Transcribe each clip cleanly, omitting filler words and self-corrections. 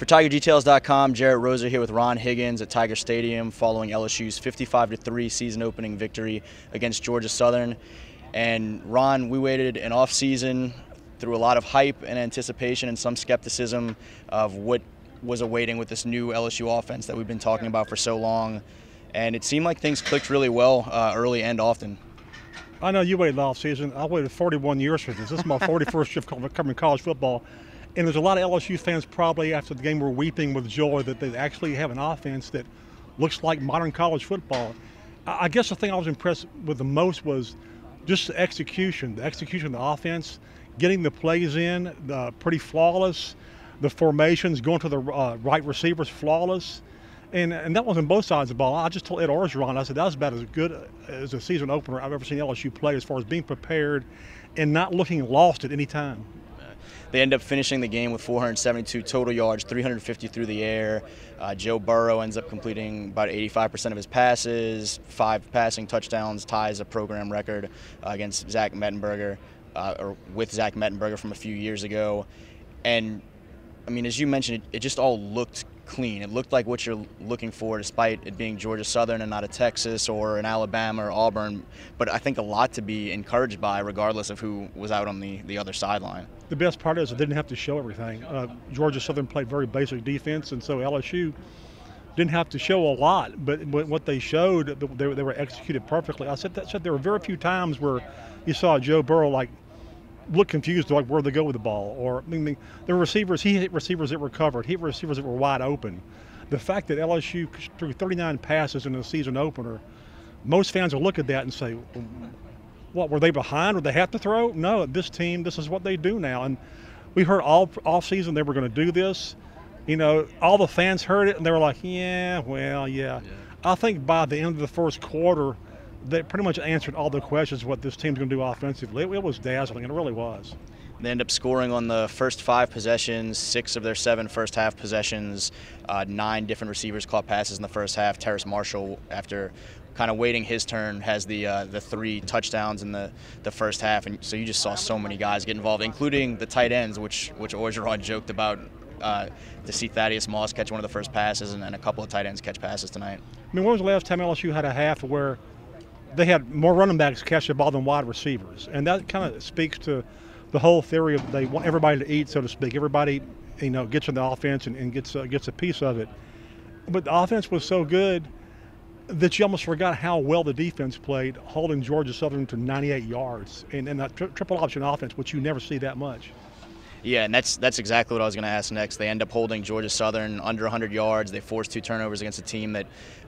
For TigerDetails.com, Jerit Roser here with Ron Higgins at Tiger Stadium following LSU's 55-3 season-opening victory against Georgia Southern. And Ron, we waited an off-season through a lot of hype and anticipation and some skepticism of what was awaiting with this new LSU offense that we've been talking about for so long. And it seemed like things clicked really well early and often. I know you waited the off-season. I waited 41 years for this. This is my 41st shift covering college football. And there's a lot of LSU fans probably after the game were weeping with joy that they actually have an offense that looks like modern college football. I guess the thing I was impressed with the most was just the execution of the offense, getting the plays in, pretty flawless. The formations, going to the right receivers, flawless. And that was on both sides of the ball. I just told Ed Orgeron, I said, that was about as good as a season opener I've ever seen LSU play as far as being prepared and not looking lost at any time. They end up finishing the game with 472 total yards, 350 through the air. Joe Burrow ends up completing about 85% of his passes, 5 passing touchdowns, ties a program record against Zach Mettenberger, or with Zach Mettenberger from a few years ago. And, I mean, as you mentioned, it just all looked clean. It looked like what you're looking for, despite it being Georgia Southern and not a Texas or an Alabama or Auburn. But I think a lot to be encouraged by, regardless of who was out on the other sideline. The best part is they didn't have to show everything. Georgia Southern played very basic defense, and so LSU didn't have to show a lot. But what they showed, they were executed perfectly. I said there were very few times where you saw Joe Burrow look confused, like where they go with the ball, or I mean, the receivers. He hit receivers that were covered. He hit receivers that were wide open. The fact that LSU threw 39 passes in the season opener, most fans will look at that and say, "What, were they behind? Would they have to throw?" No, this team, this is what they do now. And we heard all off season they were going to do this. You know, all the fans heard it and they were like, "Yeah, well, yeah." I think by the end of the first quarter, they pretty much answered all the questions what this team's going to do offensively. It was dazzling, and it really was. They end up scoring on the first 5 possessions, 6 of their 7 first-half possessions. 9 different receivers caught passes in the first half. Terrace Marshall, after kind of waiting his turn, has the 3 touchdowns in the first half. And so you just saw so many guys get involved, including the tight ends, which Orgeron joked about to see Thaddeus Moss catch one of the first passes and a couple of tight ends catch passes tonight. I mean, when was the last time LSU had a half where they had more running backs catch the ball than wide receivers? And that kind of speaks to the whole theory of they want everybody to eat, so to speak. Everybody, you know, gets in the offense and gets a piece of it. But the offense was so good that you almost forgot how well the defense played, holding Georgia Southern to 98 yards. And that triple option offense, which you never see that much. Yeah, and that's exactly what I was going to ask next. They end up holding Georgia Southern under 100 yards. They forced 2 turnovers against a team that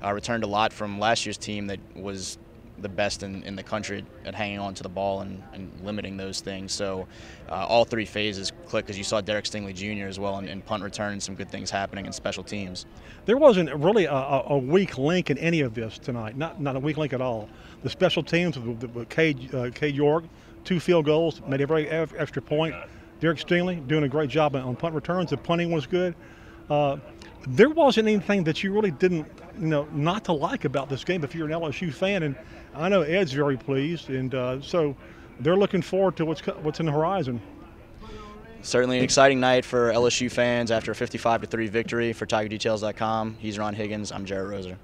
returned a lot from last year's team that was the best in the country at hanging on to the ball and limiting those things. So all 3 phases click, because you saw Derek Stingley Jr. as well in punt return and some good things happening in special teams. There wasn't really a weak link in any of this tonight, not a weak link at all. The special teams with K. York, 2 field goals, made every extra point. Derek Stingley doing a great job on punt returns. The punting was good. There wasn't anything that you really didn't, not to like about this game if you're an LSU fan. And I know Ed's very pleased, and so they're looking forward to what's in the horizon. Certainly an exciting night for LSU fans after a 55-3 victory. For TigerDetails.com, he's Ron Higgins. I'm Jerit Roser.